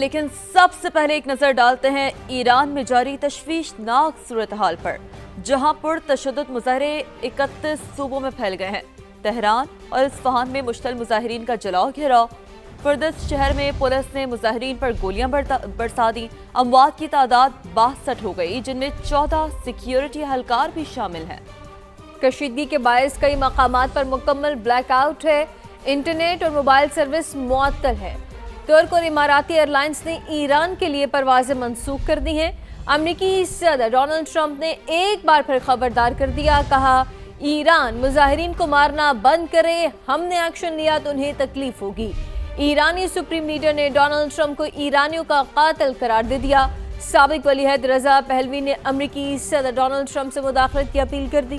لیکن سب سے پہلے ایک نظر ڈالتے ہیں ایران میں جاری تشویشناک صورتحال پر، جہاں پر تشدد مظاہرے 31 صوبوں میں پھیل گئے ہیں۔ تہران اور اصفہان میں مشتعل مظاہرین کا جلاؤ گھیراؤ، فردست شہر میں پولیس نے مظاہرین پر گولیاں برسا دیں، اموات کی تعداد 62 ہو گئی، جن میں 14 سیکیورٹی اہلکار بھی شامل ہیں۔ کشیدگی کے باعث کئی مقامات پر مکمل بلیک آؤٹ ہے، انٹرنیٹ اور موبائل سروس معطل ہے۔ ترک اور اماراتی ایئر لائنز نے ایران کے لیے پروازیں منسوخ کر دی ہیں۔ امریکی صدر ڈونلڈ ٹرمپ نے ایک بار پھر خبردار کر دیا، کہا ایران مظاہرین کو مارنا بند کرے، ہم نے ایکشن لیا تو انہیں تکلیف ہوگی۔ ایرانی سپریم لیڈر نے ڈونلڈ ٹرمپ کو ایرانیوں کا قاتل قرار دے دیا۔ سابق ولی عہد رضا پہلوی نے امریکی صدر ڈونلڈ ٹرمپ سے مداخلت کی اپیل کر دی۔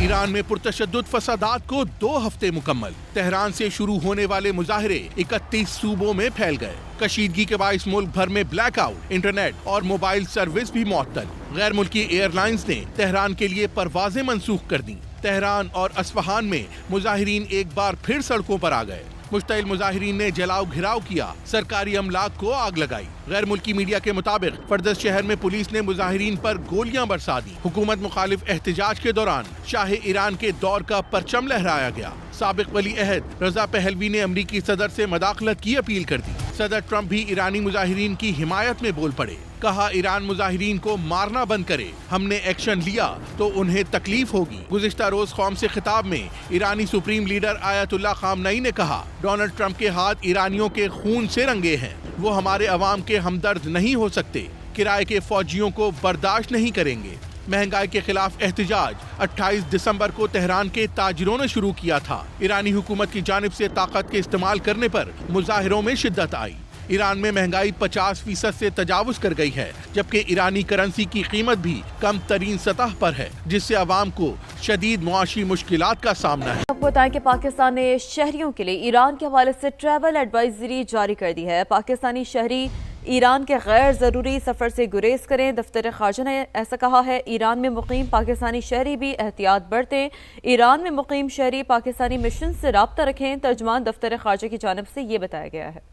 ایران میں پرتشدد فسادات کو 2 ہفتے مکمل، تہران سے شروع ہونے والے مظاہرے 31 صوبوں میں پھیل گئے۔ کشیدگی کے باعث ملک بھر میں بلیک آؤٹ، انٹرنیٹ اور موبائل سروس بھی معطل۔ غیر ملکی ایئر لائنز نے تہران کے لیے پروازیں منسوخ کر دیں۔ تہران اور اصفہان میں مظاہرین ایک بار پھر سڑکوں پر آ گئے۔ مشتعل مظاہرین نے جلاؤ گھراؤ کیا، سرکاری املاک کو آگ لگائی۔ غیر ملکی میڈیا کے مطابق فردست شہر میں پولیس نے مظاہرین پر گولیاں برسا دی۔ حکومت مخالف احتجاج کے دوران شاہ ایران کے دور کا پرچم لہرایا گیا۔ سابق ولی عہد رضا پہلوی نے امریکی صدر سے مداخلت کی اپیل کر دی۔ صدر ٹرمپ بھی ایرانی مظاہرین کی حمایت میں بول پڑے، کہا ایران مظاہرین کو مارنا بند کرے، ہم نے ایکشن لیا تو انہیں تکلیف ہوگی۔ گزشتہ روز قوم سے خطاب میں ایرانی سپریم لیڈر آیت اللہ خامنئی نے کہا، ڈونلڈ ٹرمپ کے ہاتھ ایرانیوں کے خون سے رنگے ہیں، وہ ہمارے عوام کے ہمدرد نہیں ہو سکتے، کرائے کے فوجیوں کو برداشت نہیں کریں گے۔ مہنگائی کے خلاف احتجاج 28 دسمبر کو تہران کے تاجروں نے شروع کیا تھا۔ ایرانی حکومت کی جانب سے طاقت کے استعمال کرنے پر مظاہروں میں شدت آئی۔ ایران میں مہنگائی 50% سے تجاوز کر گئی ہے، جبکہ ایرانی کرنسی کی قیمت بھی کم ترین سطح پر ہے، جس سے عوام کو شدید معاشی مشکلات کا سامنا ہے۔ آپ کو بتائیں کہ پاکستان نے شہریوں کے لیے ایران کے حوالے سے ٹریول ایڈوائزری جاری کر دی ہے۔ پاکستانی شہری ایران کے غیر ضروری سفر سے گریز کریں، دفتر خارجہ نے ایسا کہا ہے۔ ایران میں مقیم پاکستانی شہری بھی احتیاط برتیں۔ ایران میں مقیم شہری پاکستانی مشن سے رابطہ رکھیں، ترجمان دفتر خارجہ کی جانب سے یہ بتایا گیا ہے۔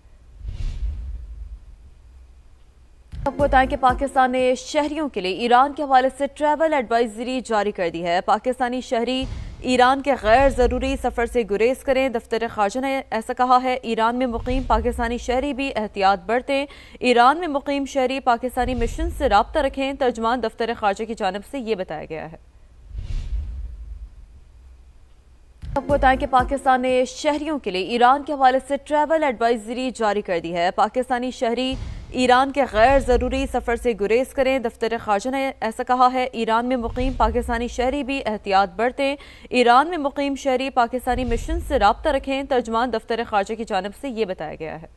آپ کو بتائیں کہ پاکستان نے شہریوں کے لیے ایران کے حوالے سے ٹریول ایڈوائزری جاری کر دی ہے۔ پاکستانی شہری ایران کے غیر ضروری سفر سے گریز کریں، دفتر خارجہ نے ایسا کہا ہے۔ ایران میں مقیم پاکستانی شہری بھی احتیاط برتیں۔ ایران میں مقیم شہری پاکستانی مشن سے رابطہ رکھیں، ترجمان دفتر خارجہ کی جانب سے یہ بتایا گیا ہے۔ آپ کو بتائیں کہ پاکستان نے شہریوں کے لیے ایران کے حوالے سے ٹریول ایڈوائزری جاری کر دی ہے۔ پاکستانی شہری ایران کے غیر ضروری سفر سے گریز کریں، دفتر خارجہ نے ایسا کہا ہے۔ ایران میں مقیم پاکستانی شہری بھی احتیاط برتیں۔ ایران میں مقیم شہری پاکستانی مشن سے رابطہ رکھیں، ترجمان دفتر خارجہ کی جانب سے یہ بتایا گیا ہے۔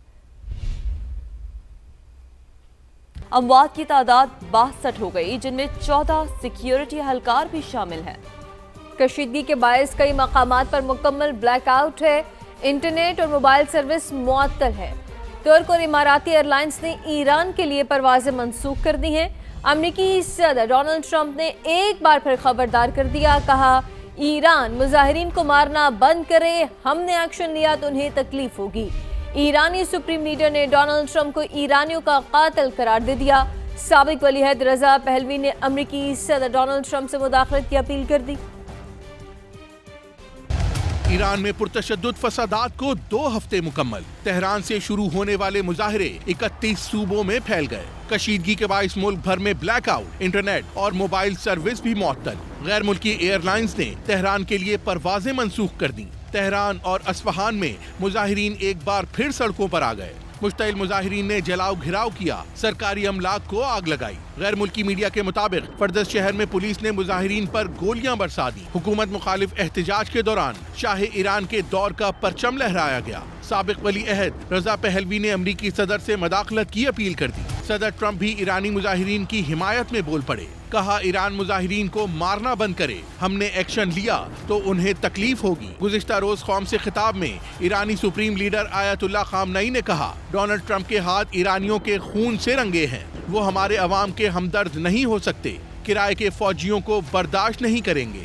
اموات کی تعداد 62 ہو گئی، جن میں 14 سیکیورٹی اہلکار بھی شامل ہیں۔ کشیدگی کے باعث کئی مقامات پر مکمل بلیک آؤٹ ہے، انٹرنیٹ اور موبائل سروس معطل ہے۔ ترک اور اماراتی ایئر لائنز نے ایران کے لیے پروازیں منسوخ کر دی ہیں۔ امریکی صدر ڈونلڈ ٹرمپ نے ایک بار پھر خبردار کر دیا، کہا ایران مظاہرین کو مارنا بند کرے، ہم نے ایکشن لیا تو انہیں تکلیف ہوگی۔ ایرانی سپریم لیڈر نے ڈونلڈ ٹرمپ کو ایرانیوں کا قاتل قرار دے دیا۔ سابق ولی عہد رضا پہلوی نے امریکی صدر ڈونلڈ ٹرمپ سے مداخلت کی اپیل کر دی۔ ایران میں پرتشدد فسادات کو 2 ہفتے مکمل، تہران سے شروع ہونے والے مظاہرے 31 صوبوں میں پھیل گئے۔ کشیدگی کے باعث ملک بھر میں بلیک آؤٹ، انٹرنیٹ اور موبائل سروس بھی معطل۔ غیر ملکی ایئر لائنز نے تہران کے لیے پروازیں منسوخ کر دیں۔ تہران اور اصفہان میں مظاہرین ایک بار پھر سڑکوں پر آ گئے۔ مشتعل مظاہرین نے جلاؤ گھراؤ کیا، سرکاری املاک کو آگ لگائی۔ غیر ملکی میڈیا کے مطابق فردست شہر میں پولیس نے مظاہرین پر گولیاں برسا دی۔ حکومت مخالف احتجاج کے دوران شاہ ایران کے دور کا پرچم لہرایا گیا۔ سابق ولی عہد رضا پہلوی نے امریکی صدر سے مداخلت کی اپیل کر دی۔ صدر ٹرمپ بھی ایرانی مظاہرین کی حمایت میں بول پڑے، کہا ایران مظاہرین کو مارنا بند کرے، ہم نے ایکشن لیا تو انہیں تکلیف ہوگی۔ گزشتہ روز قوم سے خطاب میں ایرانی سپریم لیڈر آیت اللہ خامنئی نے کہا، ڈونلڈ ٹرمپ کے ہاتھ ایرانیوں کے خون سے رنگے ہیں، وہ ہمارے عوام کے ہمدرد نہیں ہو سکتے، کرائے کے فوجیوں کو برداشت نہیں کریں گے۔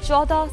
14